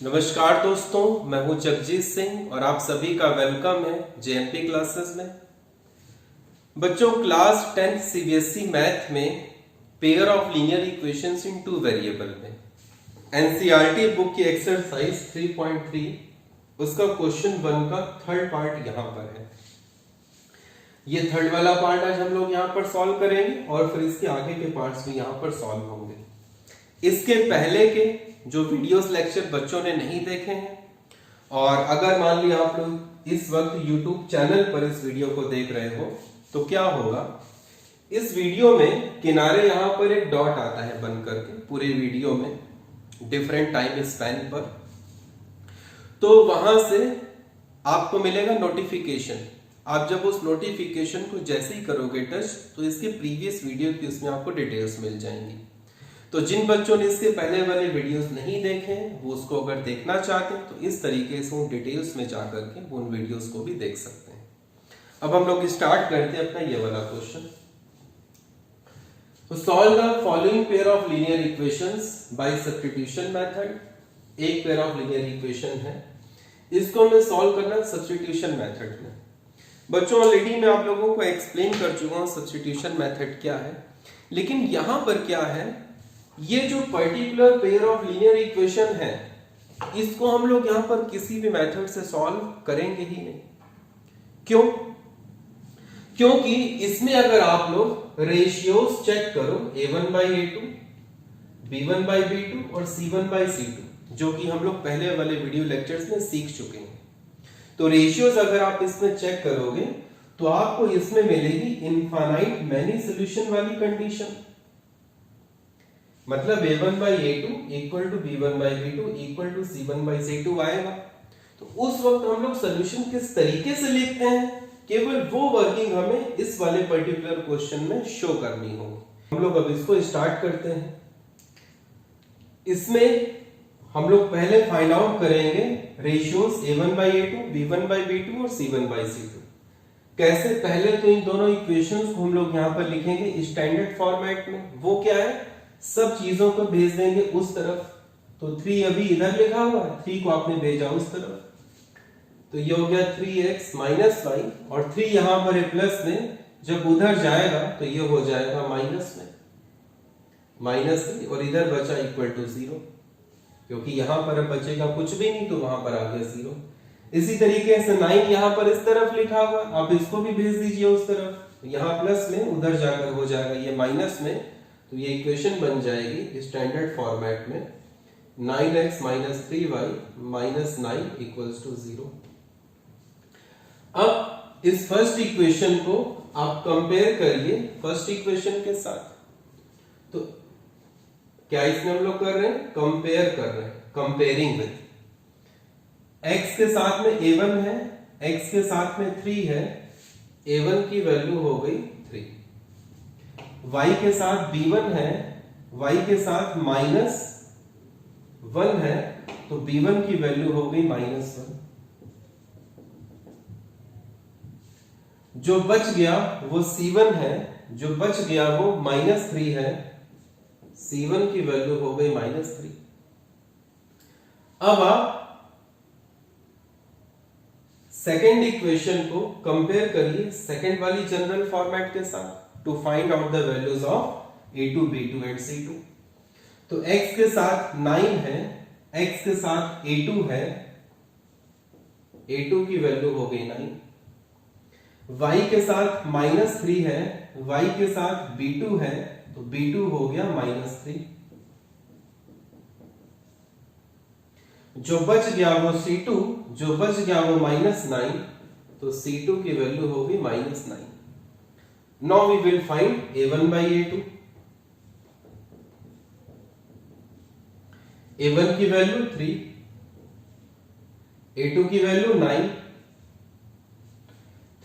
नमस्कार दोस्तों, मैं हूं जगजीत सिंह और आप सभी का वेलकम है जेएमपी क्लासेस में। बच्चों, क्लास 10 सीबीएसई मैथ में pair of linear equations in two variable में एनसीईआरटी बुक की एक्सरसाइज 3.3 उसका क्वेश्चन 1 का थर्ड पार्ट यहां पर है। ये थर्ड वाला पार्ट आज हम लोग यहां पर सॉल्व करेंगे और फिर इसके आगे के पार्ट्स भी यहां पर सॉल्व होंगे। इसके पहले के जो वीडियोस लेक्चर बच्चों ने नहीं देखे हैं और अगर मान लिया आप लोग इस वक्त YouTube चैनल पर इस वीडियो को देख रहे हो तो क्या होगा, इस वीडियो में किनारे यहां पर एक डॉट आता है बन करके पूरे वीडियो में डिफरेंट टाइम स्पैन पर, तो वहां से आपको मिलेगा नोटिफिकेशन। आप जब उस नोटिफिकेशन को जैसे ही करोगे टच तो इसके प्रीवियस वीडियो की उसमें आपको डिटेल्स मिल जाएंगी। तो जिन बच्चों ने इसके पहले वाले वीडियोस नहीं देखे हैं वो उसको अगर देखना चाहते हैं तो इस तरीके से उन डिटेल्स में जाकर के उन वीडियोस को भी देख सकते हैं। अब हम लोग स्टार्ट करते हैं अपना ये वाला क्वेश्चन। तो solve the following pair of linear equations bye substitution method. एक पेयर ऑफ लीनियर इक्वेशन है, इसको हमें सॉल्व करना सब्स्टिट्यूशन मेथड में। बच्चों, ऑलरेडी मैं आप लोगों को एक्सप्लेन कर चुका हूं सब्स्टिट्यूशन मेथड क्या है, लेकिन यहां पर क्या है, ये जो particular pair of linear equation है इसको हम लोग यहां पर किसी भी मेथड से सॉल्व करेंगे ही नहीं। क्यों? क्योंकि इसमें अगर आप लोग रेशियोज चेक करो a1 by a2, b1 by b2 और c1 by c2 जो कि हम लोग पहले वाले वीडियो लेक्चर्स में सीख चुके हैं, तो रेशियोज अगर आप इसमें चेक करोगे तो आपको इसमें मिलेगी इनफाइनाइट मैनी सॉल्यूशन वाली कंडीशन। मतलब a1 by a2 equal to b1 by b2 equal to c1 by c2 आएगा। तो उस वक्त हम लोग सोल्यूशन किस तरीके से लिखते हैं, केवल वो वर्किंग हमें इस वाले पर्टिकुलर क्वेश्चन में शो करनी होगी। हम लोग अब इसको स्टार्ट करते हैं। इसमें हम लोग पहले फाइंड आउट करेंगे ratios a1 by a2, b1 by b2 और c1 by c2। कैसे? पहले तो इन दोनों इक्वेशंस को हम लोग यहां पर लिखेंगे स्टैंडर्ड फॉर्मेट में। वो क्या है, सब चीजों को भेज देंगे उस तरफ। तो 3 अभी इधर लिखा हुआ है, 3 को आपने भेजा उस तरफ, तो ये हो गया 3x माइनस 5 और 3 यहां पर है प्लस में, जब उधर जाएगा तो ये हो जाएगा माइनस में -3 और इधर बचा इक्वल टू 0, क्योंकि यहां पर बचेगा कुछ भी नहीं तो वहां पर आ गया 0। इसी तरीके से 9 यहां पर इस तरफ लिखा हुआ, आप इसको भी भेज दीजिए उस तरफ, यहां प्लस में उधर जाकर हो जाएगा ये माइनस में, तो ये इक्वेशन बन जाएगी स्टैंडर्ड फॉर्मेट में 9x minus 3y minus 9 equals to 0। अब इस फर्स्ट इक्वेशन को आप कंपेयर करिए फर्स्ट इक्वेशन के साथ। तो क्या इसमें हम लोग कर रहे हैं, कंपेयर कर रहे हैं, कंपेयरिंग विद। x के साथ में a1 है, x के साथ में 3 है, a1 की वैल्यू हो गई 3। y के साथ b1 है, y के साथ -1 है, तो b1 की वैल्यू हो गई -1। जो बच गया वो c1 है, जो बच गया वो -3 है, c1 की वैल्यू हो गई -3। अब आप सेकेंड इक्वेशन को कंपेयर करिए सेकेंड वाली जनरल फॉर्मेट के साथ to find out the values of a2, b2 and c2। तो x के साथ 9 है, x के साथ a2 है, a2 की वैल्यू हो गई 9। y के साथ -3 है, y के साथ b2 है, तो b2 हो गया -3। जो बच गया वो c2, जो बच गया वो -9, तो c2 की वैल्यू हो गई -9। Now we will find a1 by a2। a1 की वैल्यू 3, a2 की वैल्यू 9,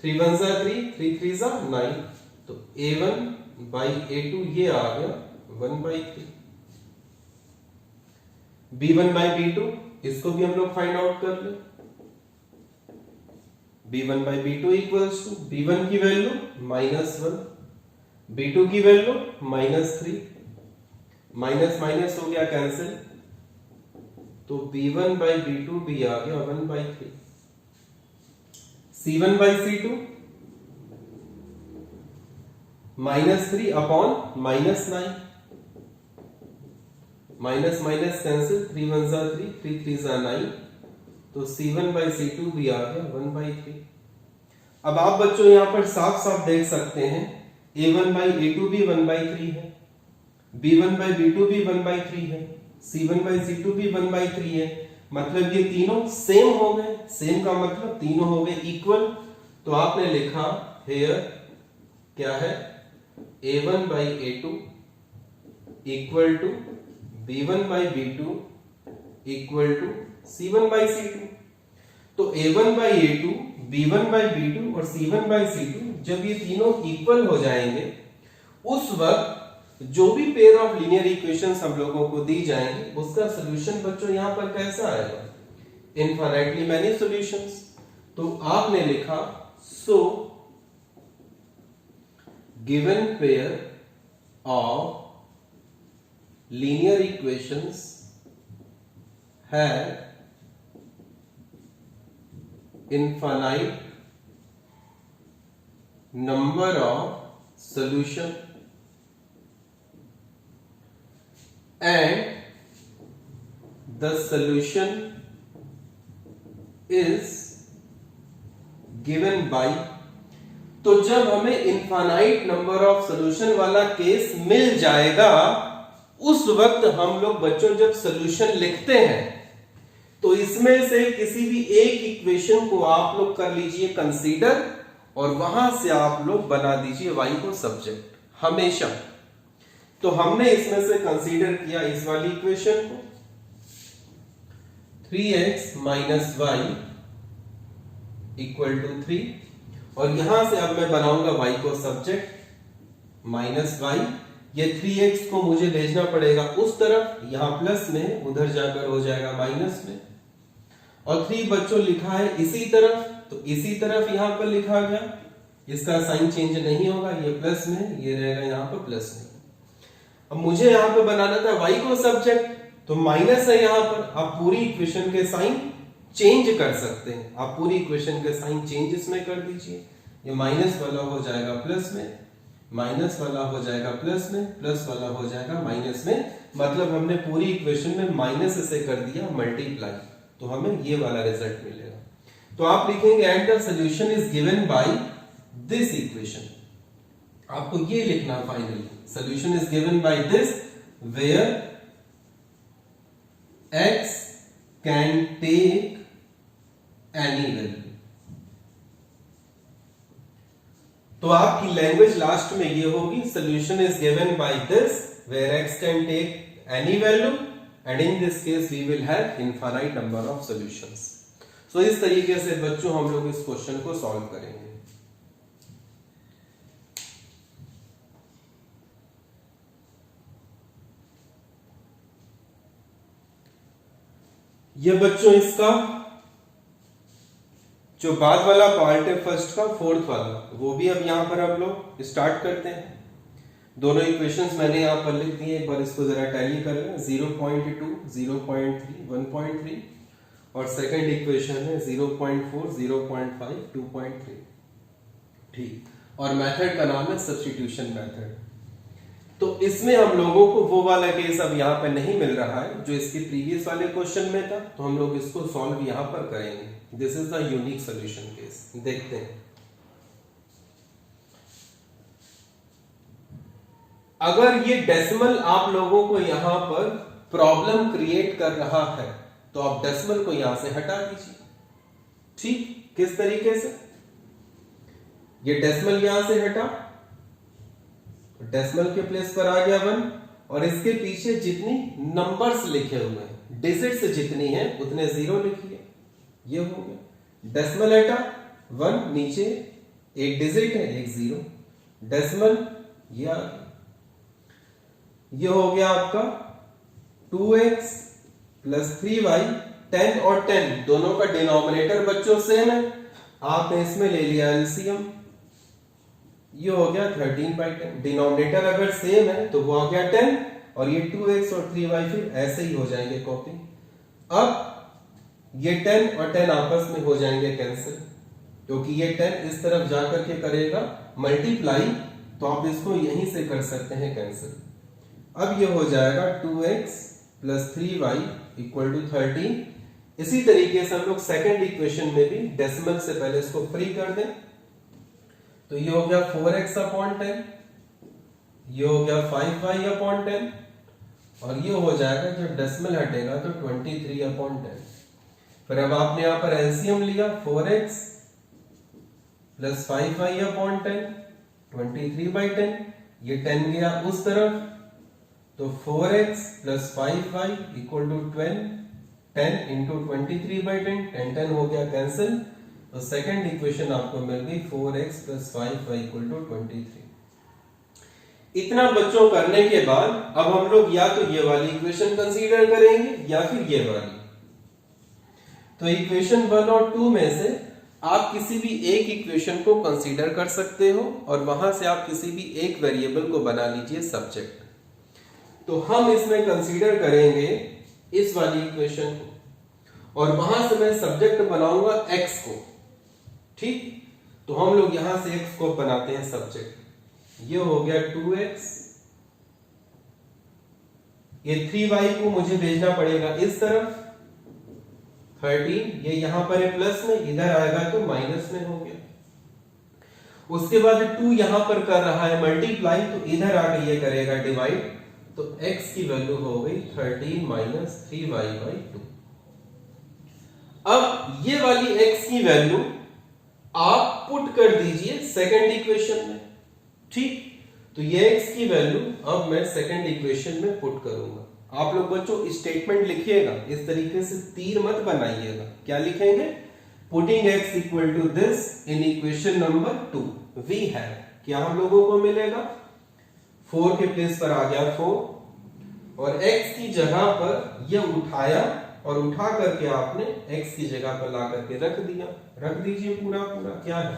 3 1 जा 3, 3 3 जा 9, तो a1 by a2 ये आ गया 1 by 3। b1 by b2 इसको भी हम लोग फाइंड आउट कर ले। b1 by b2 equals to b1 की वैल्यू -1, b2 की वैल्यू -3, माइनस माइनस हो गया कैंसिल, तो b1 by b2 भी आ गया 1/3, c1 by c2 -3 upon -9, minus minus cancel, 3 1 जा 3, 3 3 जा 9, तो c1 by c2 भी आ गया 1/3। अब आप बच्चों यहां पर साफ साफ देख सकते हैं a1 by a2 भी 1/3 है, b1 by b2 भी 1/3 है, c1 by c2 भी 1/3 है, मतलब ये तीनों सेम हो गए। सेम का मतलब तीनों हो गए इक्वल। तो आपने लिखा हेयर क्या है, a1 by a2 equal to b1 by b2 equal to c1 by c2। तो a1 by a2, b1 by b2 और c1 by c2 जब ये तीनों इक्वल हो जाएंगे उस वक्त जो भी पेयर ऑफ लीनियर इक्वेशंस हम लोगों को दी जाएंगी उसका सॉल्यूशन बच्चों यहां पर कैसा आएगा, इनफाइनाइटली मैनी सॉल्यूशंस। तो आपने लिखा so given pair of linear equations have infinite number of solution and the solution is given by। तो जब हमें इनफाइनाइट नंबर ऑफ सॉल्यूशन वाला केस मिल जाएगा उस वक्त हम लोग बच्चों जब सॉल्यूशन लिखते हैं तो इसमें से किसी भी एक इक्वेशन को आप लोग कर लीजिए कंसीडर और वहां से आप लोग बना दीजिए y को सब्जेक्ट हमेशा। तो हमने इसमें से कंसीडर किया इस वाली इक्वेशन को 3x minus y equal to 3 और यहां से अब मैं बनाऊंगा y को सब्जेक्ट माइनस y। ये 3x को मुझे भेजना पड़ेगा उस तरफ, यहां प्लस में, उधर जाकर हो जाएगा माइनस में। और 3 बच्चों लिखा है इसी तरफ, तो इसी तरफ यहां पर लिखा गया, इसका साइन चेंज नहीं होगा, ये प्लस में, ये रहेगा यहां पर प्लस में। अब मुझे यहां पे बनाना था y को सब्जेक्ट, तो माइनस है यहां पर। आप पूरी इक्वेशन के साइन चेंज कर सकते हैं, आप पूरी इक्वेशन के साइन चेंज इसमें कर दीजिए। ये माइनस वाला हो जाएगा प्लस में, माइनस वाला हो जाएगा प्लस में, प्लस वाला हो जाएगा माइनस में। मतलब हमने पूरी इक्वेशन में माइनस से कर दिया मल्टीप्लाई, तो हमें ये वाला रिजल्ट मिलेगा। तो आप लिखेंगे and the solution is given by this equation. आपको ये लिखना finally, solution is given by this where x can take any value. तो आपकी लैंग्वेज लास्ट में ये होगी, solution is given by this where x can take any value and in this case we will have infinite number of solutions. So इस तरीके से बच्चों हम लोग इस क्वेश्चन को सॉल्व करेंगे। ये बच्चों इसका जो बाद वाला पार्ट है फर्स्ट का, फोर्थ वाला, वो भी अब यहां पर हम लोग स्टार्ट करते हैं। दोनों इक्वेशंस मैंने यहां पर लिख दिए, एक बार इसको जरा टैली कर लें। 0.2, 0.3, 1.3 और सेकंड इक्वेशन है 0.4, 0.5, 2.3। ठीक, और मेथड का नाम है सब्स्टिट्यूशन मेथड। तो इसमें हम लोगों को वो वाला केस अब यहाँ पे नहीं मिल रहा है जो इसके प्रीवियस वाले क्वेश्चन में था, तो हम लोग इसको सॉल्व यहाँ पर करेंगे। This is the unique solution case. देखते हैं, अगर ये डेसिमल आप लोगों को यहां पर प्रॉब्लम क्रिएट कर रहा है तो आप डेसिमल को यहां से हटा दीजिए। ठीक, किस तरीके से? ये डेसिमल यहां से हटा, डेसिमल के प्लेस पर आ गया 1 और इसके पीछे जितनी नंबर्स लिखे हुए हैं, डिजिट्स जितनी हैं उतने 0 लिखिए, ये हो गया। डेसिमल हटा 1, नीचे एक डिजिट है, एक 0, डेसिमल ये आ गया। ये हो गया आपका 2x प्लस 3y। 10 और 10 दोनों का डिनोमिनेटर बच्चों सेम है, आपने इसमें ले लिया एलसीएम, ये हो गया 13/10। डिनोमिनेटर अगर सेम है तो वो आ गया 10 और ये 2x और 3y फिर ऐसे ही हो जाएंगे कॉपी। अब ये 10 और 10 आपस में हो जाएंगे कैंसिल, क्योंकि ये 10 इस तरफ जाकर के करेगा मल्टीप्लाई, तो आप इसको यहीं से कर सकते हैं कैंसिल। अब ये हो जाएगा 2x plus 3y equal to 13। इसी तरीके से हम लोग सेकेंड इक्वेशन में भी डेसिमल से पहले इसको फ्री कर दें, तो ये हो गया 4x अपॉन 10, ये हो गया 5y अपॉन 10, और ये हो जाएगा जब डेसिमल हटेगा तो 23 अपॉन 10। फिर अब आपने यहां पर एलसीएम लिया, 4x प्लस 5y अपॉन 10, 23/10, ये 10 गया उस तरफ, तो 4x plus 5y equal to 10 into 23/10, 10 हो गया कैंसिल, तो सेकंड इक्वेशन आपको मिल गई 4x plus 5y equal to 23। इतना बच्चों करने के बाद अब हम लोग या तो ये वाली इक्वेशन कंसीडर करेंगे या फिर ये वाली। तो इक्वेशन 1 और 2 में से आप किसी भी एक इक्वेशन को कंसीडर कर सकते हो और वहां से आप किसी भी एक वेरिएबल को बना लीजिए सब्जेक्ट। तो हम इसमें कंसीडर करेंगे इस वाली इक्वेशन को, और वहां से मैं सब्जेक्ट बनाऊंगा x को। ठीक, तो हम लोग यहां से x को बनाते हैं सब्जेक्ट। ये हो गया 2x, ये 3y को मुझे भेजना पड़ेगा इस तरफ, 13, ये यहां पर है प्लस में, इधर आएगा तो माइनस में हो गया। उसके बाद 2 यहां पर कर रहा है मल्टीप्लाई, तो इधर आके ये करेगा डिवाइड, तो x की वैल्यू हो गई 13 माइनस 3y/2। अब ये वाली x की वैल्यू आप पुट कर दीजिए सेकंड इक्वेशन में। ठीक, तो ये x की वैल्यू अब मैं सेकंड इक्वेशन में पुट करूंगा। आप लोग बच्चों स्टेटमेंट लिखिएगा, इस तरीके से तीर मत बनाइएगा। क्या लिखेंगे? Putting x equal to this in equation number 2 we have, क्या हम लोगों को मिलेगा? 4 के प्लेस पर आ गया 4, और x की जगह पर ये उठाया और उठा करके आपने x की जगह पर ला करके रख दिया। रख दीजिए पूरा पूरा, क्या है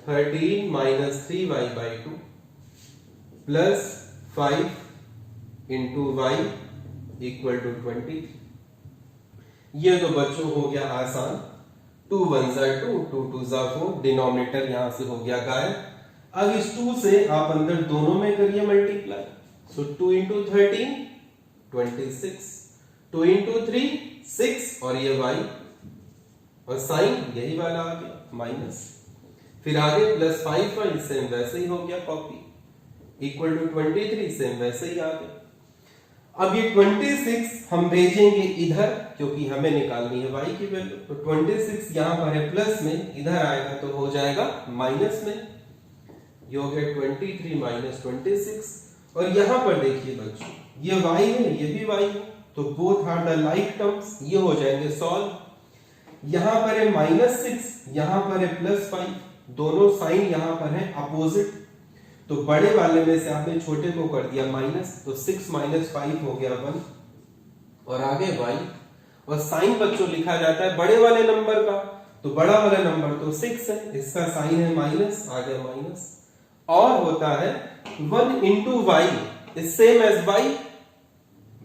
13 minus 3y/2 plus 5 into y equal to 20। ये तो बच्चों हो गया आसान, 2 1 जा 2, 2 2 जा 4, डिनोमिनेटर यहां से हो गया गायब। अब इस 2 से आप अंदर दोनों में करिए मल्टीप्लाई, सो 2 इंटू 13 26, 2 इंटू 3 6, और ये y और साइन यही वाला आ गया माइनस, फिर आगे प्लस 5y सेम वैसे ही हो गया कॉपी, इक्वल टू 23 सेम वैसे ही आ गया। अब ये 26 हम भेजेंगे इधर, क्योंकि हमें निकालनी है y की वैल्यू, तो 26 यहां पर है प्लस में, इधर आएगा तो हो जाएगा माइनस में। ये हो गया 23 माइनस 26, और यहां पर देखिए बच्चों ये y है ये भी y है, तो both are the like terms, ये हो जाएंगे सॉल्व। यहां पर है -6, यहां पर है +5, दोनों साइन यहां पर है अपोजिट, तो बड़े वाले में से आपने छोटे को कर दिया माइनस, तो 6 माइनस 5 हो गया 1, और आगे y, और साइन बच्चों लिखा जाता है बड़े वाले नंबर का, तो बड़ा वाला नंबर तो 6 है, इसका साइन है माइनस, आ गया माइनस, और होता है 1 into y is same as y।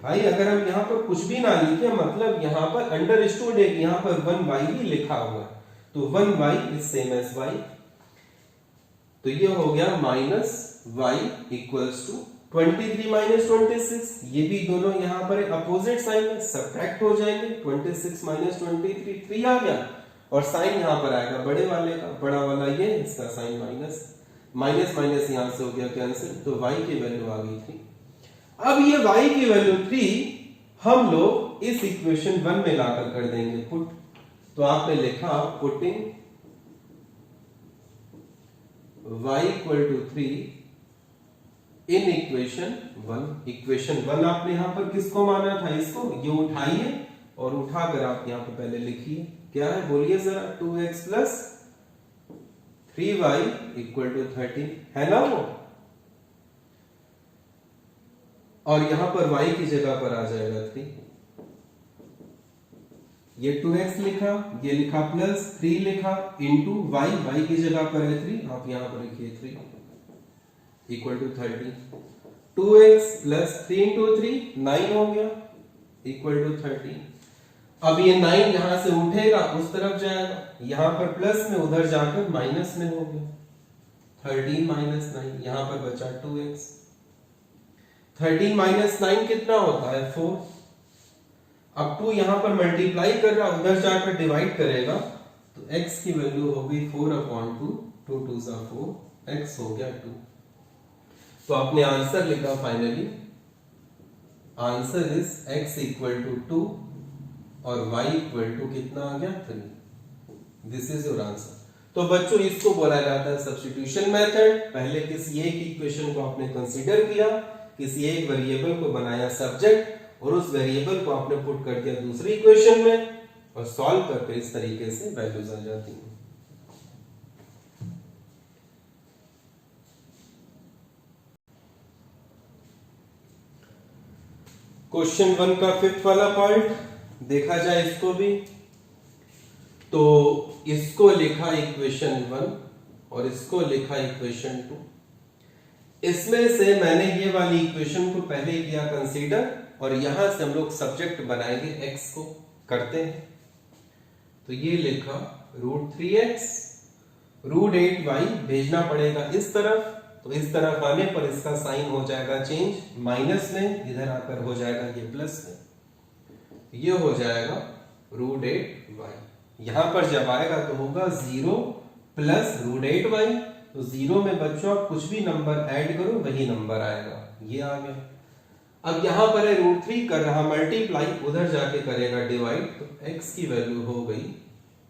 भाई अगर हम यहाँ पर कुछ भी ना लिखे, मतलब यहाँ पर अंडरस्टूड है कि यहाँ पर 1y ही लिखा हुआ है, तो 1y is same as y, तो ये हो गया minus y equals to 23 minus 26, ये भी दोनों यहाँ पर अपोजिट साइन है, सब्ट्रैक्ट हो जाएंगे, 26 माइनस 23 3 आ गया, और साइन यहाँ पर आएगा बड़े वाले का, बड़ा वाला ये, इसका साइन माइनस, माइनस माइनस यहां से हो गया कैंसिल, तो y की वैल्यू आ गई 3। अब ये y की वैल्यू 3 हम लोग इस इक्वेशन 1 में लाकर कर देंगे पुट, तो आपने लिखा putting y equal to 3 in equation 1। Equation 1 आपने यहां पर किसको माना था? इसको, ये उठाइए और उठाकर आप यहां पर पहले लिखिए, क्या है बोलिए जरा, 2x plus 3y equal to 13 है ना वो, और यहां पर y की जगह पर आ जाएगा 3, ये 2x लिखा, ये लिखा प्लस 3 लिखा इंटू y की जगह पर है 3, आप यहां पर लिखिए 3 equal to 13, 2x plus 3 into 3 9 हो गया, इक्वल टू 13। अब ये 9 यहां से उठेगा, उस तरफ जाएगा, यहां पर प्लस में, उधर जाकर माइनस में हो गया। 13 माइनस 9, यहां पर बचा 2x। 13 माइनस 9 कितना होता है? 4। अब 2 यहां पर मल्टीप्लाई कर रहा, उधर जाकर डिवाइड करेगा, तो x की वैल्यू हो गई 4/2, 2 2 सा 4, x हो गया 2। तो आपने आंसर लिखा finally, answer is x equal to 2 और y इक्वल टू कितना आ गया? 3। This is your answer. तो बच्चों इसको बोला जाता है सब्स्टिट्यूशन मेथड। पहले किसी एक इक्वेशन को आपने कंसीडर किया, किसी एक वेरिएबल को बनाया सब्जेक्ट, और उस वेरिएबल को आपने पुट कर दिया दूसरी इक्वेशन में, और सॉल्व करके इस तरीके से वैल्यूज आ जाती हैं। क्वेश्चन 1 का 5th वाला पार्ट देखा जाए इसको भी। तो इसको लिखा इक्वेशन 1 और इसको लिखा इक्वेशन 2। इसमें से मैंने ये वाली इक्वेशन को पहले किया कंसीडर, और यहां से हम लोग सब्जेक्ट बनाएंगे, x को करते हैं। तो ये लिखा √3x, √8y भेजना पड़ेगा इस तरफ, तो इस तरफ आने पर इसका साइन हो जाएगा चेंज, माइनस में, इधर आकर हो जाएगा ये प्लस में, ये हो जाएगा √8y। यहां पर जब आएगा तो होगा 0 प्लस √8y, तो 0 में बच्चों आप कुछ भी नंबर ऐड करो वही नंबर आएगा, ये आ गया। अब यहां पर है √3 कर रहा मल्टीप्लाई, उधर जाके करेगा डिवाइड, तो x की वैल्यू हो गई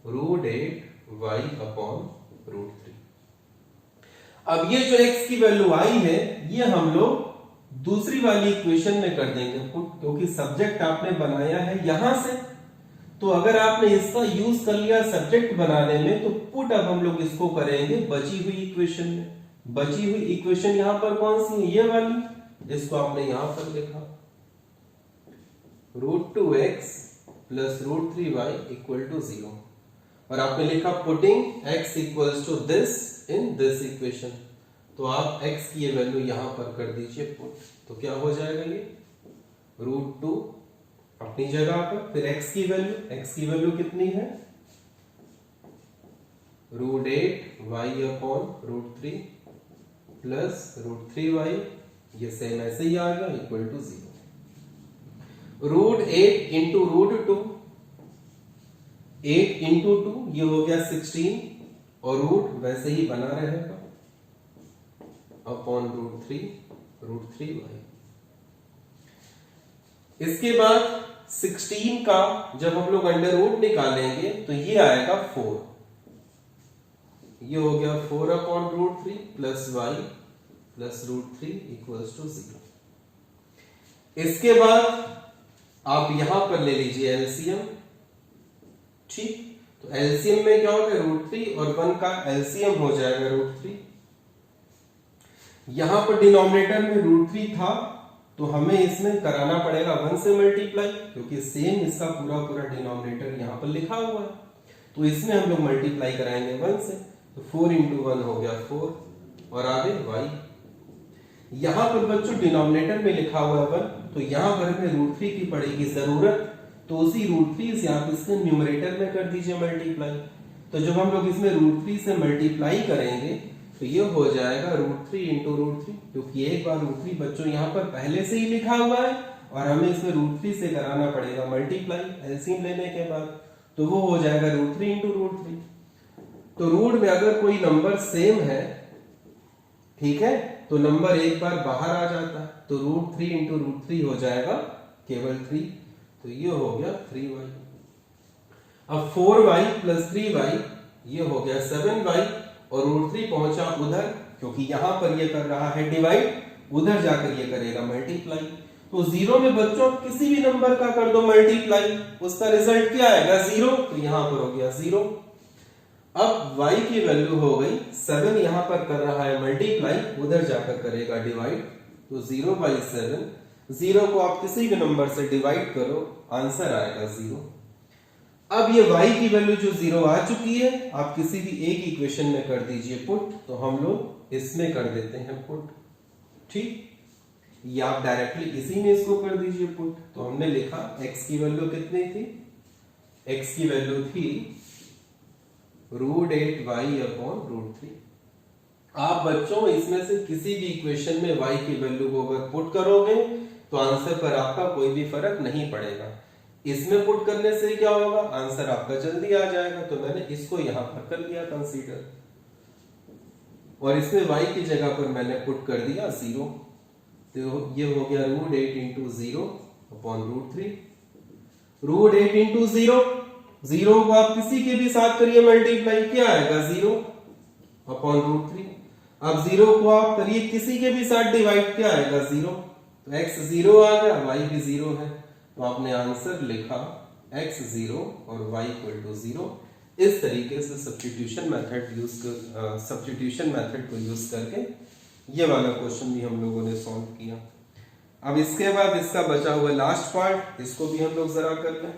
√8y/√3। अब ये जो x की वैल्यू आई है, ये हम लोग दूसरी वाली इक्वेशन में कर देंगे पुट, क्योंकि सब्जेक्ट आपने बनाया है यहां से, तो अगर आपने इसका यूज कर लिया सब्जेक्ट बनाने में, तो पुट अब हम लोग इसको करेंगे बची हुई इक्वेशन में। बची हुई इक्वेशन यहां पर कौन सी है? ये वाली, इसको आपने यहां पर लिखा √2x plus √3y equal to 0, और आपने लिखा putting x equals to this in this equation. तो आप x की ये वैल्यू यहां पर कर दीजिए पुट, तो क्या हो जाएगा? ये √2 अपनी जगह पर, फिर x की वैल्यू कितनी है? √8y/√3 प्लस √3y, ये सेम ऐसे ही आ गया, इक्वल टू 0। √8 इंटू √2, 8 इंटू 2 ये हो गया 16, और रूट वैसे ही बना रहेगा अपॉन √3y। इसके बाद 16 का जब हम लोग अंडर रूट निकालेंगे तो ये आएगा 4, ये हो गया 4/√3 plus y plus √3 equals to 0। इसके बाद आप यहां पर ले लीजिए एलसीएम, ठीक। तो एलसीएम में क्या होगा? √3 और 1 का एलसीएम हो जाएगा √3। यहां पर डिनोमिनेटर में √3 था, तो हमें इसमें कराना पड़ेगा 1 से मल्टीप्लाई, क्योंकि सेम इसका पूरा डिनोमिनेटर यहां पर लिखा हुआ है, तो इसमें हम लोग मल्टीप्लाई कराएंगे 1 से, तो 4 इंटू 1 हो गया 4, और आगे y। यहां पर बच्चों डिनोमिनेटर में लिखा हुआ है 1, तो यहां पर हमें √3 की पड़ेगी जरूरत, तो उसी √3 से आप इसके न्यूमरेटर में कर दीजिए मल्टीप्लाई। तो जब हम लोग इसमें √3 से मल्टीप्लाई करेंगे तो ये हो जाएगा √3 इंटू √3, क्योंकि एक बार √3 बच्चों यहाँ पर पहले से ही लिखा हुआ है, और हमें इसमें √3 से कराना पड़ेगा मल्टीप्लाई एलसीएम लेने के बाद, तो वो हो जाएगा √3 इंटू √3। तो रूट में अगर कोई नंबर सेम है, ठीक है, तो नंबर एक बार बाहर आ जाता है, तो √3 इंटू √3 हो जाएगा केवल 3, तो ये हो गया 3y। अब 4y प्लस 3y ये हो गया 7y, और √3 पहुंचा उधर, क्योंकि यहां पर ये कर रहा है डिवाइड, उधर जाकर ये करेगा मल्टीप्लाई। तो 0 में बच्चों किसी भी नंबर का कर दो मल्टीप्लाई, उसका रिजल्ट क्या आएगा? 0, तो यहां पर हो गया 0। अब y की वैल्यू हो गई 7, यहां पर कर रहा है मल्टीप्लाई, उधर जाकर करेगा डिवाइड, तो 0/7, 0 को आप किसी भी नंबर से डिवाइड करो, आंसर आएगा 0। अब ये y की वैल्यू जो 0 आ चुकी है, आप किसी भी एक इक्वेशन में कर दीजिए पुट, तो हम लोग इसमें कर देते हैं पुट, ठीक। ये आप डायरेक्टली इसी में इसको कर दीजिए पुट। तो हमने लिखा x की वैल्यू कितनी थी, x की वैल्यू थी √8y/√3। आप बच्चों इसमें से किसी भी इक्वेशन में y की वैल्यू को अगर पुट करोगे तो आंसर पर आपका कोई भी फर्क नहीं पड़ेगा। इसमें पुट करने से क्या होगा, आंसर आपका जल्दी आ जाएगा। तो मैंने इसको यहां पर कर लिया कंसीडर, और इसमें y की जगह पर मैंने पुट कर दिया 0। तो ये हो गया √8 × 0/√3। √8 × 0, 0 को आप किसी के भी साथ करिए मल्टीप्लाई, क्या आएगा 0/√3। अब 0 को आप करिए किसी के भी साथ डिवाइड, क्या आएगा 0। तो x 0 आ गया, y भी 0 है, तो आपने आंसर लिखा x 0 और y = 0। इस तरीके से सब्स्टिट्यूशन मेथड को यूज करके ये वाला क्वेश्चन भी हम लोगों ने सॉल्व किया। अब इसके बाद इसका बचा हुआ लास्ट पार्ट, इसको भी हम लोग जरा कर लें।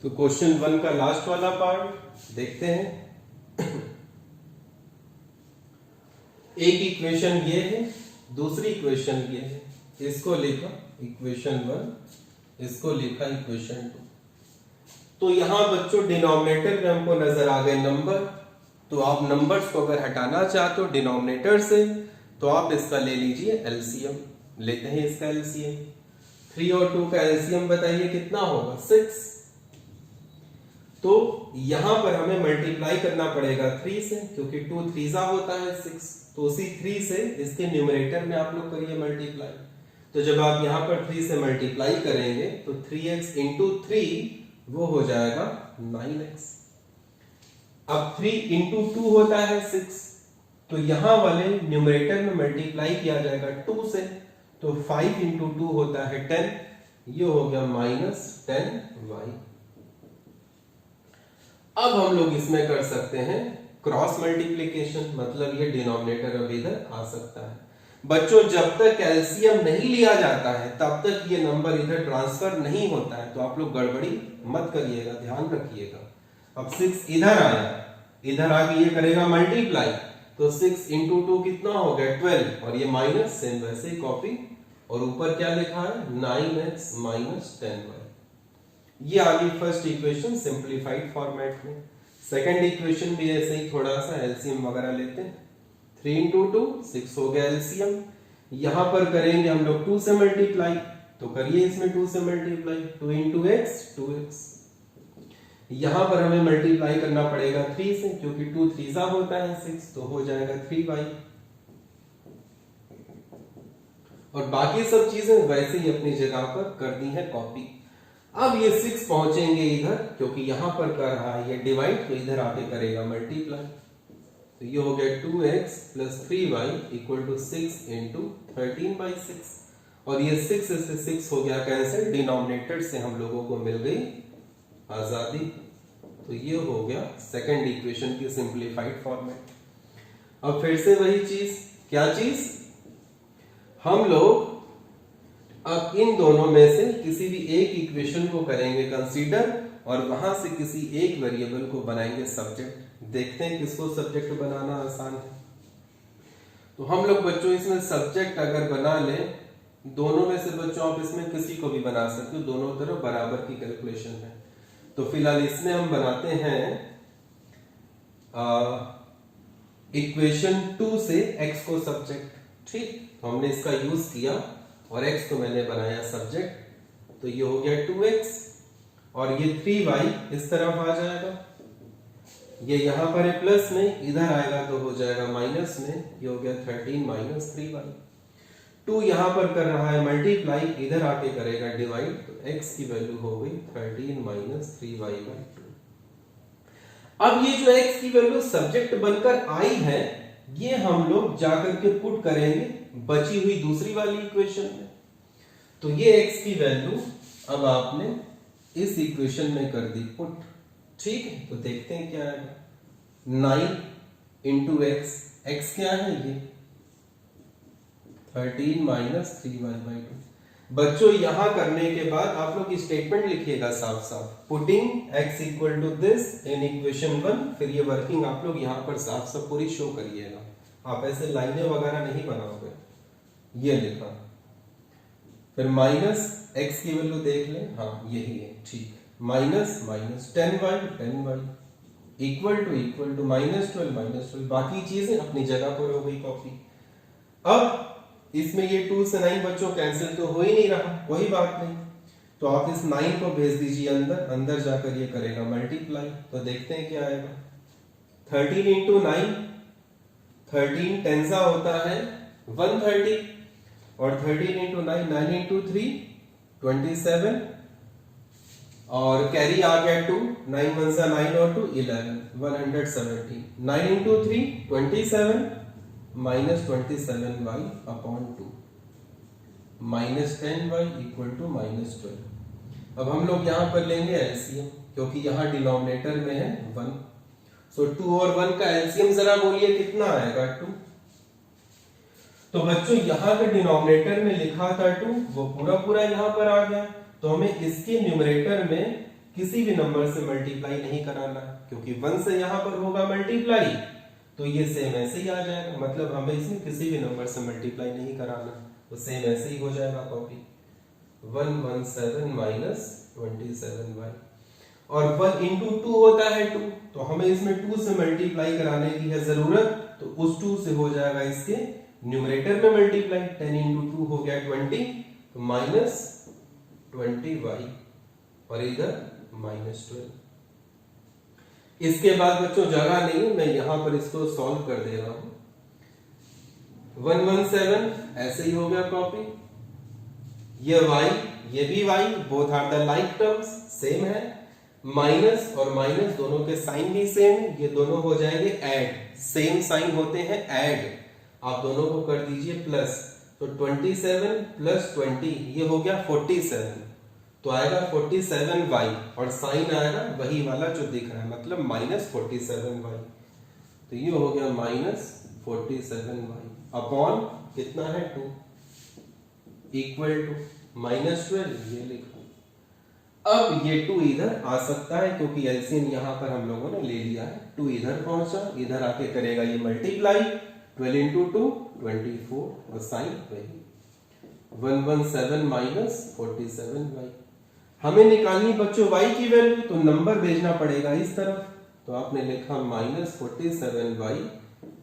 तो क्वेश्चन 1 का लास्ट वाला पार्ट देखते हैं। एक इक्वेशन ये है, दूसरी इक्वेशन ये है, इसको लिखा इक्वेशन 1, इसको लिखा इक्वेशन 2। तो यहां बच्चों डिनोमिनेटर में हमको नजर आ गए नंबर। तो आप नंबर्स को अगर हटाना चाहते हो डिनोमिनेटर से, तो आप इसका ले लीजिए एलसीएम। लेते हैं इसका एलसीएम। 3 और 2 का एलसीएम बताइए कितना होगा, 6। तो यहां पर हमें मल्टीप्लाई करना पड़ेगा 3 से, क्योंकि 2 3 होता है 6। तो उसी 3 से इसके न्यूमरेटर में आप लोग करिए मल्टीप्लाई। तो जब आप यहां पर 3 से मल्टीप्लाई करेंगे तो 3x × 3 वो हो जाएगा 9x। अब 3 × 2 होता है 6, तो यहां वाले न्यूमरेटर में मल्टीप्लाई किया जाएगा 2 से, तो 5 × 2 होता है 10, ये हो गया -10y। अब हम लोग इसमें कर सकते हैं क्रॉस मल्टीप्लिकेशन, मतलब ये डिनोमिनेटर अब इधर आ सकता है। बच्चों जब तक एलसीएम नहीं लिया जाता है तब तक ये नंबर इधर ट्रांसफर नहीं होता है, तो आप लोग गड़बड़ी मत करिएगा, ध्यान रखिएगा। अब 6 इधर आया, इधर आके ये करेगा मल्टीप्लाई, तो 6 × 2 कितना हो गया 12, और ये माइनस सेम वैसे ही कॉपी, और ऊपर क्या लिखा है 9x - 10y। ये आ गई फर्स्ट इक्वेशन सिंपलीफाइड फॉर्मेट में। सेकंड इक्वेशन भी ऐसे ही थोड़ा सा एलसीएम वगैरह लेते हैं। 3 × 2 6 हो गया एलसीएम। यहां पर करेंगे हम लोग 2 से मल्टीप्लाई, तो करिए इसमें 2 से मल्टीप्लाई, 2 × x 2x। यहां पर हमें मल्टीप्लाई करना पड़ेगा 3 से, क्योंकि 2 3 होता है 6, तो हो जाएगा 3y। और बाकी सब चीजें वैसे ही अपनी जगह पर कर दी है कॉपी। अब ये 6 पहुंचेंगे इधर, क्योंकि यहां पर कर रहा है ये डिवाइड, तो इधर आके करेगा मल्टीप्लाई। तो ये हो गया 2x + 3y = 6 × 13/6, और ये 6 से 6 हो गया कैंसिल, डिनोमिनेटर से हम लोगों को मिल गई आजादी। तो ये हो गया सेकंड इक्वेशन की सिंपलीफाइड फॉर्मेट। अब फिर से वही चीज, क्या चीज, हम लोग अब इन दोनों में से किसी भी एक इक्वेशन को करेंगे कंसीडर, और वहां से किसी एक वेरिएबल को बनाएंगे सब्जेक्ट। देखते हैं किसको सब्जेक्ट बनाना आसान है। तो हम लोग बच्चों इसमें सब्जेक्ट अगर बना ले, दोनों में से बच्चों आप इसमें किसी को भी बना सकते हो, दोनों तरफ बराबर की कैलकुलेशन है। तो फिलहाल इसमें हम बनाते हैं इक्वेशन 2 से x को सब्जेक्ट। ठीक, तो हमने इसका यूज किया और x को मैंने बनाया सब्जेक्ट। तो ये हो गया 2x, और ये 3y इस तरफ आ जाएगा, ये यहां पर है प्लस में, इधर आएगा तो हो जाएगा माइनस में, ये हो गया 13 - 3y। 2 यहां पर कर रहा है मल्टीप्लाई, इधर आके करेगा डिवाइड, तो x की वैल्यू हो गई 13 - 3y/2। अब ये जो x की वैल्यू सब्जेक्ट बनकर आई है, ये हम लोग जाकर के पुट करेंगे बची हुई दूसरी वाली इक्वेशन में। तो ये x की वैल्यू अब आपने इस इक्वेशन में कर दी पुट। ठीक है, तो देखते हैं क्या आएगा। 9 × x, x क्या है ये 13 - 3y/2। बच्चों यहां करने के बाद आप लोग स्टेटमेंट लिखिएगा साफ साफ, putting x equal to this in equation 1, फिर ये वर्किंग आप लोग यहां पर साफ साफ पूरी शो करिएगा, आप ऐसे लाइनें वगैरह नहीं बनाओगे। ये लिखा, फिर माइनस x की वैल्यू देख लें, हाँ यही है, ठीक, minus minus 10y equal to -12, बाकी चीजें अपनी जगह पर हो गई कॉपी। अब इसमें ये 2 से 9 बच्चों कैंसिल तो हो ही नहीं रहा, कोई बात नहीं, तो आप इस 9 को भेज दीजिए अंदर, अंदर जाकर ये करेगा मल्टीप्लाई, तो देखते हैं क्या आएगा। 13 इंटू 9, 13 टेंसा होता है 130, और 13 इंटू 9, 9 इंटू 3 27, और कैरी आ गया 2, 9 1 सा 9 और 2 11, 170, 9 into 3 27 minus 27y upon 2, minus 10y equal to -12। अब हम लोग यहां पर लेंगे एलसीएम, क्योंकि यहां डिनोमिनेटर में है 1, सो 2 और 1 का एलसीएम जरा बोलिए कितना आएगा 2। तो बच्चों यहां पे डिनोमिनेटर में लिखा था 2, वो पूरा पूरा यहां पर आ गया, तो हमें इसके न्यूमरेटर में किसी भी नंबर से मल्टीप्लाई नहीं कराना, क्योंकि 1 से यहां पर होगा मल्टीप्लाई, तो ये सेम ऐसे ही आ जाएगा, मतलब हमें इसमें किसी भी नंबर से मल्टीप्लाई नहीं कराना, तो सेम ऐसे ही हो जाएगा कॉपी, 117 माइनस 27y, और 1 इंटू 2 होता है 2, तो हमें इसमें 2 से मल्टीप्लाई कराने की है जरूरत, तो उस 2 से हो जाएगा इसके न्यूमरेटर में मल्टीप्लाई, 10 इंटू 2 हो गया 20, तो माइनस 20y, और इधर -12। इसके बाद बच्चों जगह नहीं, मैं यहां पर इसको सॉल्व कर दे रहा हूं, 117 ऐसे ही हो गया कॉपी, ये y, ये भी y, both are the like terms, same है, माइनस और माइनस दोनों के साइन भी सेम है, ये दोनों हो जाएंगे ऐड, सेम साइन होते हैं ऐड, आप दोनों को कर दीजिए प्लस, तो 27 प्लस 20 ये हो गया 47, तो आएगा 47y, और साइन आएगा वही वाला जो दिख रहा है, मतलब -47y, तो ये हो गया -47y अपॉन कितना है 2, इक्वल टू -12, ये लिखा। अब ये 2 इधर आ सकता है, क्योंकि एलसीएम यहां पर हम लोगों ने ले लिया है, 2 इधर पहुंचा, इधर आके करेगा ये मल्टीप्लाई, 12 इंटू 2 24, और साइन वही 117 माइनस 47y। हमें निकालनी बच्चों y की वैल्यू, तो नंबर भेजना पड़ेगा इस तरफ, तो आपने लिखा -47y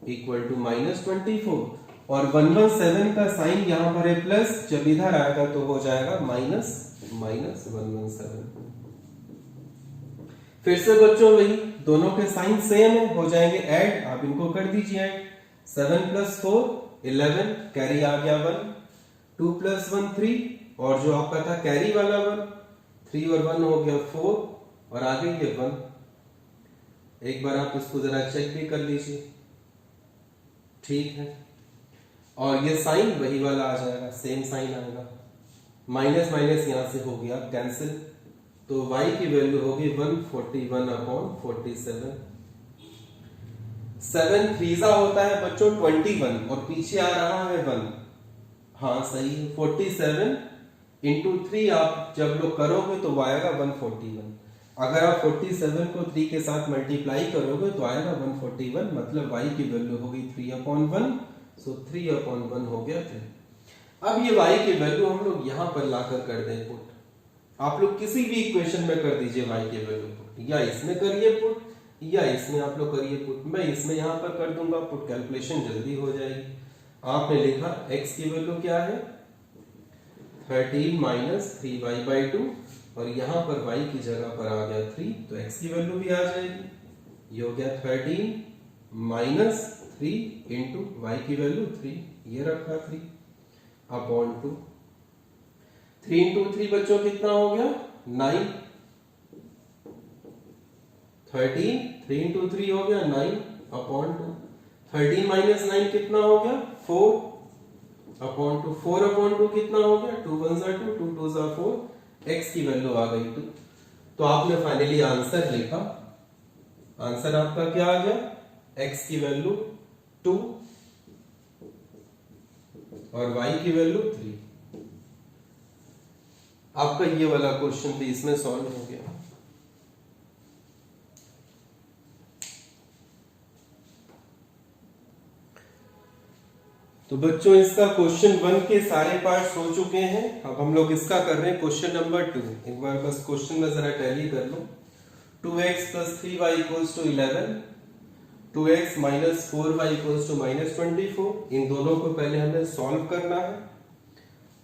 इक्वल टू -24, और 117 का साइन यहां पर है प्लस, जब इधर आएगा तो हो जाएगा माइनस 117। फिर से बच्चों वही, दोनों के साइन सेम है, हो जाएंगे ऐड, आप इनको कर दीजिए ऐड, 7 + 4 11, कैरी आ गया 1, 2 + 1 3, और जो आपका था कैरी वाला 1, 3 और 1 हो गया 4, और आगे ये 1, एक बार आप इसको जरा चेक भी कर लीजिए, ठीक है, और ये साइन वही वाला आ जाएगा, सेम साइन आएगा, माइनस माइनस यहां से हो गया कैंसिल, तो y की वैल्यू होगी 141/47, 7 3 होता है बच्चों 21, और पीछे आ रहा है 1, हाँ सही है, 47 इंटू 3 आप जब लोग करोगे तो आएगा 141, अगर आप 47 को 3 के साथ मल्टीप्लाई करोगे तो आएगा 141, मतलब y की वैल्यू होगी 3/1, सो 3/1 हो गया 3। अब ये y की वैल्यू हम लोग यहां पर लाकर कर दें पुट, आप लोग किसी भी इक्वेशन में कर दीजिए y की वैल्यू पुट, या इसमें करिए पुट, या इसमें आप लोग करिए पुट, मैं इसमें यहां पर कर दूंगा पुट, कैलकुलेशन जल्दी हो जाएगी। आपने लिखा x की वैल्यू क्या है 13 माइनस 3y/2, और यहां पर y की जगह पर आ गया 3, तो x की वैल्यू भी आ जाएगी, ये हो गया 13 माइनस 3 इंटू y की वैल्यू 3, ये रखा 3 अपॉन 2, 3 इंटू 3 बच्चों कितना हो गया 9, 13, 3 इंटू 3 हो गया 9 अपॉन 2, 13 माइनस 9 कितना हो गया 4 अपॉन 2, 4 अपॉन 2 कितना हो गया 2 1 सा 2, 2 2 सा 4, x की वैल्यू आ गई 2, तो आपने फाइनली आंसर लिखा, आंसर आपका क्या आ गया x की वैल्यू 2 और y की वैल्यू 3। आपका ये वाला क्वेश्चन भी इसमें सॉल्व हो गया। तो बच्चों इसका क्वेश्चन 1 के सारे पार्ट्स हो चुके हैं। अब हम लोग इसका कर रहे हैं क्वेश्चन नंबर 2। एक बार बस क्वेश्चन में जरा टैली कर लो। 2x + 3y = 11, 2x - 4y = -24। इन दोनों को पहले हमें सॉल्व करना है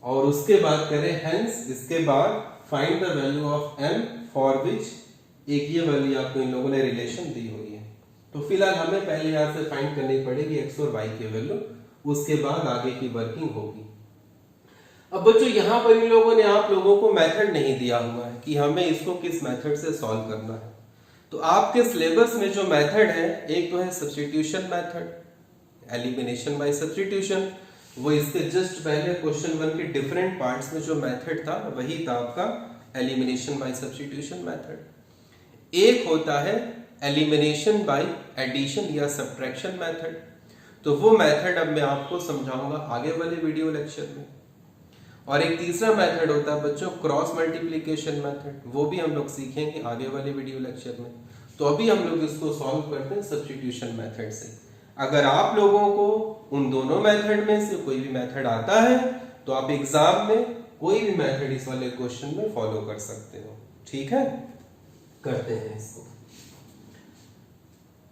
और उसके बाद करें हेंस। इसके बाद find the value of m for which, एक ये वैल्यू आपको इन लोगों ने रिलेशन दी हुई है। तो फिलहाल हमें पहले यहां से फाइंड करनी पड़ेगी x और y की वैल्यू, उसके बाद आगे की वर्किंग होगी। अब बच्चों यहां पर इन लोगों ने आप लोगों को मेथड नहीं दिया हुआ है कि हमें इसको किस मेथड से सॉल्व करना है। तो आपके सिलेबस में जो मेथड है, एक तो है substitution method, elimination by substitution. वो इसके जस्ट पहले क्वेश्चन 1 के डिफरेंट पार्ट्स में जो मेथड था वही था आपका एलिमिनेशन बाय सब्स्टिट्यूशन मेथड। एक होता है एलिमिनेशन बाय एडिशन या सब्ट्रैक्शन मेथड। तो वो मेथड अब मैं आपको समझाऊंगा आगे वाले वीडियो लेक्चर में। और एक तीसरा मेथड होता है बच्चों क्रॉस मल्टीप्लिकेशन मेथड, वो भी हम लोग सीखेंगे आगे वाले वीडियो लेक्चर में। तो अभी हम लोग इसको सॉल्व करते हैं सब्स्टिट्यूशन मेथड से। अगर आप लोगों को उन दोनों मेथड में से कोई भी मेथड आता है तो आप एग्जाम में कोई भी मेथड इस वाले क्वेश्चन में फॉलो कर सकते हो। ठीक है, करते हैं इसको।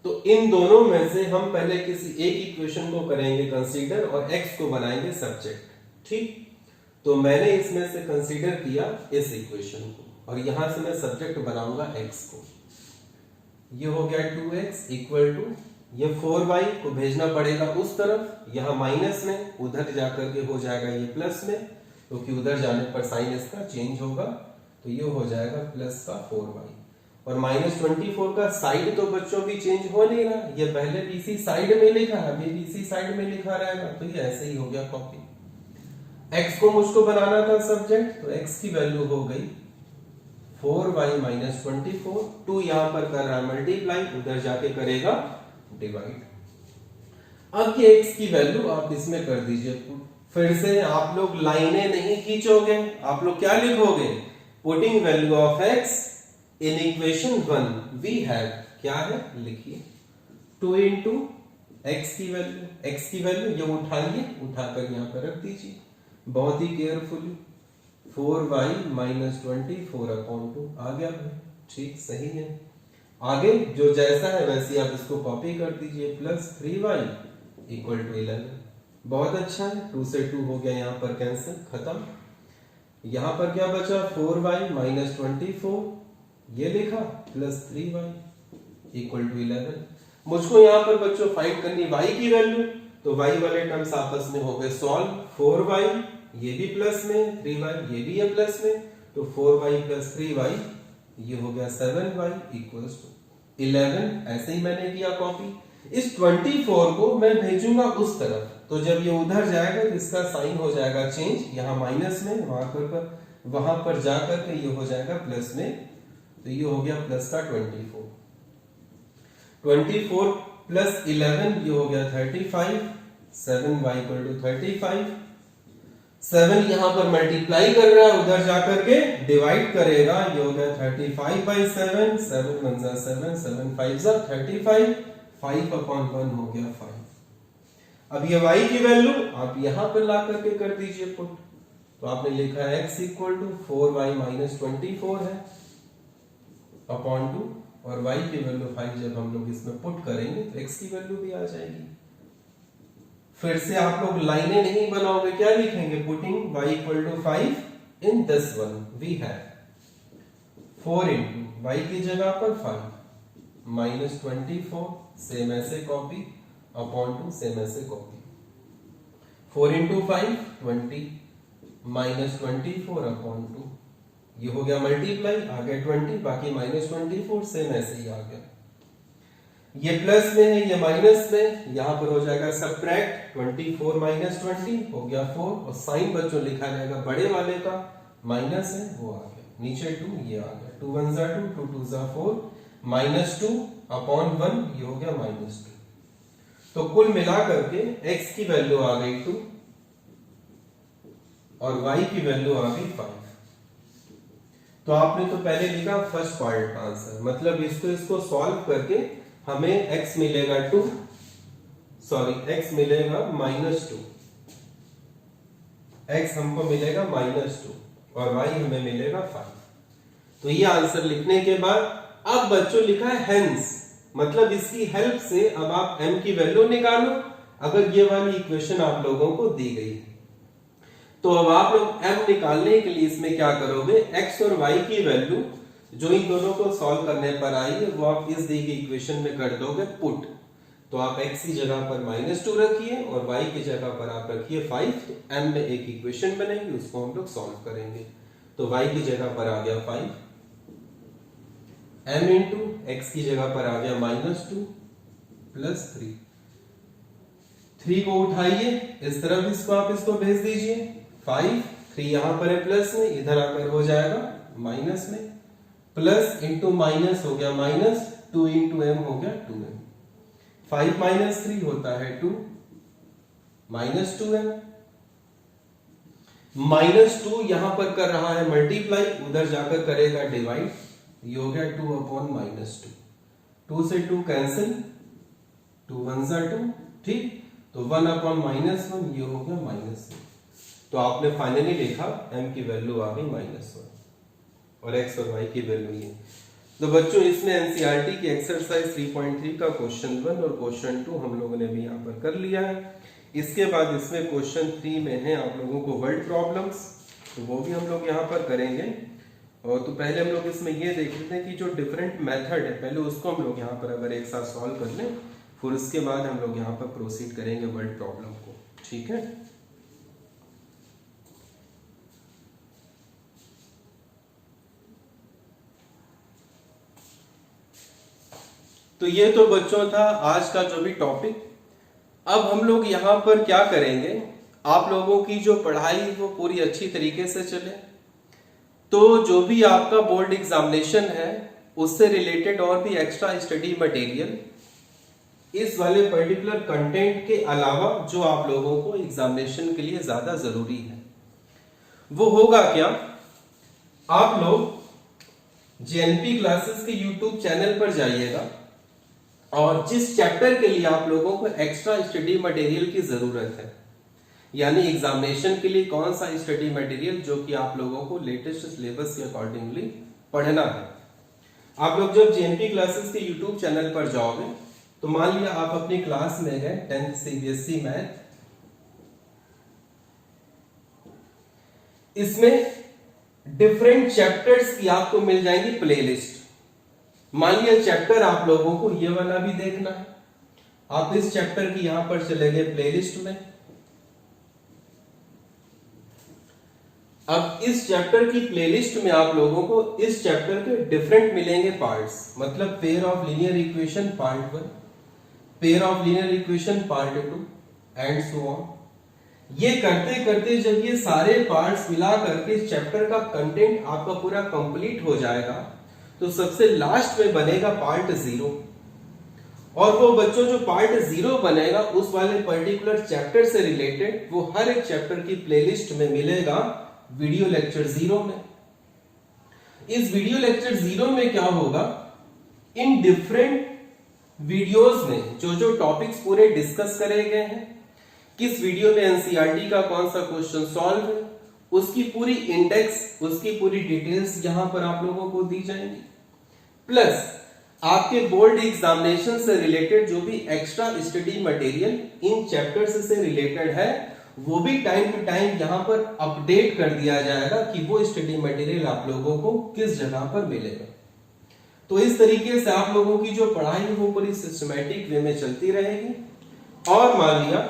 तो इन दोनों में से हम पहले किसी एक इक्वेशन को करेंगे कंसीडर और x को बनाएंगे सब्जेक्ट। ठीक, तो मैंने इसमें से कंसीडर किया इस इक्वेशन को और यहां से मैं सब्जेक्ट बनाऊंगा x को। ये हो गया 2x इक्वल टू, ये 4y को भेजना पड़ेगा उस तरफ, यहां माइनस में, उधर जाकर के हो जाएगा ये प्लस में, क्योंकि उधर जाने पर साइन इसका चेंज होगा। तो ये हो जाएगा प्लस का 4y और -24 का साइड तो बच्चों भी चेंज हो नहीं रहा, ये पहले बीसी साइड में लिखा है, अभी बीसी साइड में लिखा रहेगा, तो ये ऐसे ही हो गया कॉपी। x को मुझको बनाना था सब्जेक्ट, तो x की वैल्यू हो गई 4y - 24, 2 यहां पर कर रहा है मल्टीप्लाई, उधर जाके करेगा डिवाइड। अब ये x की वैल्यू आप इसमें कर दीजिए पुट। फिर से आप लोग लाइनें नहीं खींचोगे, आप लोग क्या लिखोगे, putting value of x in equation 1 we have, क्या है लिखिए 2 into x की वैल्यू ये उठाइए, उठाकर यहां पर रख दीजिए बहुत ही केयरफुली। 4y - 24/2 आ गया भाई, ठीक सही है। आगे जो जैसा है वैसे आप इसको कॉपी कर दीजिए, प्लस 3y = 11। बहुत अच्छा है, 2 से 2 हो गया यहां पर कैंसिल, खत्म। यहां पर क्या बचा, 4y - 24 ये लिखा, प्लस 3y = 11। मुझको यहां पर बच्चों फाइंड करनी y की वैल्यू, तो y वाले टर्म्स आपस में हो गए सॉल्व। 4y ये भी प्लस में, 3y ये भी है प्लस में, तो 4y + 3y ये हो गया 7y = 11। ऐसे ही मैंने किया कॉपी। इस 24 को मैं भेजूंगा उस तरफ, तो जब ये उधर जाएगा तो इसका साइन हो जाएगा चेंज, यहां माइनस में, वहां पर जाकर के ये हो जाएगा प्लस में, तो ये हो गया प्लस का 24 + 11 ये हो गया 35, 7y = 35। 7 यहां पर मल्टीप्लाई कर रहा है, उधर जाकर के डिवाइड करेगा, ये हो गया 35/7, 7 × 1 = 7, 7 × 5 = 35, 5/1 हो गया 5। अब ये y की वैल्यू आप यहां पर ला करके कर दीजिए पुट, तो आपने लिखा है x = 4y - 24 है अपॉन 2, और y की वैल्यू 5 जब हम लोग इसमें पुट करेंगे तो x की वैल्यू भी आ जाएगी। फिर से आप लोग लाइनें नहीं बनाओगे, क्या लिखेंगे, putting y = 5 in this one we have 4 × y की जगह पर 5 - 24 सेम ऐसे कॉपी, अपॉन 2 सेम ऐसे कॉपी। 4 × 5 20 - 24/2 ये हो गया मल्टीप्लाई, आ गया 20, बाकी -24 सेम ऐसे ही आ गया। ये प्लस में है, ये माइनस में, यहां पर हो जाएगा सब्ट्रैक्ट, 24 - 20 हो गया 4, और साइन बच्चों लिखा रहेगा बड़े वाले का, माइनस है वो आ गया, नीचे 2 ये आ गया, 2 × 1 = 2, 2 × 2 = 4, -2/1 ये हो गया -2। तो कुल मिला करके x की वैल्यू आ गई 2 और y की वैल्यू आ गई 5। तो आपने तो पहले लिखा फर्स्ट पार्ट आंसर, मतलब इसको सॉल्व करके हमें x मिलेगा x मिलेगा -2, x हमको मिलेगा -2 और y हमें मिलेगा 5। तो ये आंसर लिखने के बाद अब बच्चों लिखा है हेंस, मतलब इसकी हेल्प से अब आप m की वैल्यू निकालो अगर ये वाली इक्वेशन आप लोगों को दी गई है। तो अब आप लोग m निकालने के लिए इसमें क्या करोगे, x और y की वैल्यू जो इन दोनों को सॉल्व करने पर आई है वो आप इस दी गई इक्वेशन में कर दोगे पुट। तो आप x की जगह पर -2 रखिए और y की जगह पर आप रखिए 5। तो m में एक इक्वेशन बनेगी, उसको हम लोग सॉल्व करेंगे। तो y की जगह पर आ गया 5, m इंटू x की जगह पर आ गया -2 प्लस 3 को उठाइए इस तरफ, इसको आप इसको भेज दीजिए 5, 3 यहां पर है प्लस में, इधर आकर हो जाएगा माइनस में, प्लस इंटू माइनस हो गया माइनस, 2 इंटू m हो गया 2m, 5 माइनस 3 होता है 2 माइनस 2m, -2 यहां पर कर रहा है मल्टीप्लाई, उधर जाकर करेगा डिवाइड, ये हो गया 2 अपॉन -2, 2 से 2 कैंसिल, 2 1 जा 2, ठीक। तो 1 अपॉन -1 ये हो गया -1। तो आपने फाइनली लिखा m की वैल्यू आ गई -1 और x और y की वैल्यू ये। तो बच्चों इसमें एनसीईआरटी की एक्सरसाइज 3.3 का क्वेश्चन 1 और क्वेश्चन 2 हम लोगों ने भी यहाँ पर कर लिया है। इसके बाद इसमें क्वेश्चन 3 में है आप लोगों को वर्ड प्रॉब्लम्स, तो वो भी हम लोग यहाँ पर करेंगे। और तो पहले हम लोग इसमें ये देख लेते हैं कि जो डिफरेंट मेथड है पहले उसको हम लोग यहाँ पर अगर एक साथ सॉल्व कर लें, फिर उसके बाद हम लोग यहाँ पर प्रोसीड करेंगे वर्ड प्रॉब्लम को, ठीक है। तो ये तो बच्चों था आज का जो भी टॉपिक। अब हम लोग यहाँ पर क्या करेंगे, आप लोगों की जो पढ़ाई वो पूरी अच्छी तरीके से चले, तो जो भी आपका बोर्ड एग्जामिनेशन है उससे रिलेटेड और भी एक्स्ट्रा स्टडी मटेरियल इस वाले पर्टिकुलर कंटेंट के अलावा जो आप लोगों को एग्जामिनेशन के लिए ज्यादा जरूरी है वो होगा क्या, आप लोग जेएनपी क्लासेस के यूट्यूब चैनल पर जाइएगा और जिस चैप्टर के लिए आप लोगों को एक्स्ट्रा स्टडी मटेरियल की जरूरत है, यानी एग्जामिनेशन के लिए कौन सा स्टडी मटेरियल जो कि आप लोगों को लेटेस्ट सिलेबस के अकॉर्डिंगली पढ़ना है। आप लोग जब जेएनपी क्लासेस के यूट्यूब चैनल पर जाओगे तो मान लिया आप अपनी क्लास में गए 10th सीबीएसई मैथ, इसमें डिफरेंट चैप्टर्स की आपको मिल जाएंगी प्लेलिस्ट। मान लिया चैप्टर आप लोगों को ये वाला भी देखना है, आप इस चैप्टर की यहां पर चले गए प्लेलिस्ट में। अब इस चैप्टर की प्लेलिस्ट में आप लोगों को इस चैप्टर के डिफरेंट मिलेंगे पार्ट्स, मतलब pair of linear equation part 1, pair of linear equation part 2 and so on. ये करते करते जब ये सारे पार्ट्स मिला करके इस चैप्टर का कंटेंट आपका पूरा कंप्लीट हो जाएगा तो सबसे लास्ट में बनेगा पार्ट 0। और वो बच्चों जो पार्ट 0 बनेगा उस वाले पर्टिकुलर चैप्टर से रिलेटेड वो हर एक चैप्टर की प्लेलिस्ट में मिलेगा वीडियो लेक्चर 0 में। इस वीडियो लेक्चर 0 में क्या होगा, इन डिफरेंट वीडियोस में जो जो टॉपिक्स पूरे डिस्कस करे गए हैं, किस वीडियो में एनसीईआरटी का कौन सा क्वेश्चन सॉल्व है, उसकी पूरी इंडेक्स, उसकी पूरी डिटेल्स यहां पर आप लोगों को दी जाएंगी। प्लस आपके बोर्ड एग्जामिनेशन से रिलेटेड जो भी extra study material in chapters से रिलेटेड है वो भी टाइम टू टाइम यहां पर अपडेट कर दिया जाएगा कि वो स्टडी मटेरियल आप लोगों को किस जगह पर मिलेगा। तो इस तरीके से आप लोगों की जो पढ़ाई है वो पूरी सिस्टमैटिक वे में चलती रहेगी। और मान लिया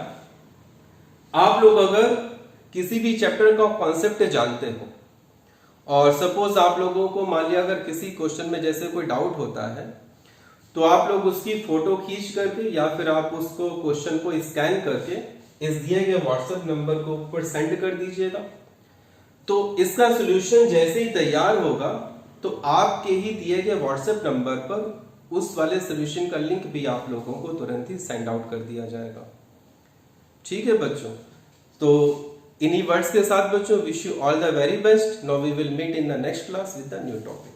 आप लोग अगर किसी भी चैप्टर का कॉन्सेप्ट जानते हो और सपोज आप लोगों को मान लिया अगर किसी क्वेश्चन में जैसे कोई डाउट होता है तो आप लोग उसकी फोटो खींच करके या फिर आप उसको क्वेश्चन को स्कैन करके इस दिए गए व्हाट्सएप नंबर को ऊपर सेंड कर दीजिएगा। तो इसका सोल्यूशन जैसे ही तैयार होगा तो आपके ही दिए गए व्हाट्सएप नंबर पर उस वाले सोल्यूशन का लिंक भी आप लोगों को तुरंत ही सेंड आउट कर दिया जाएगा। ठीक है बच्चों, तो इन्हीं वर्ड्स के साथ बच्चों wish you all the very best. Now we will meet in the next class with the new topic.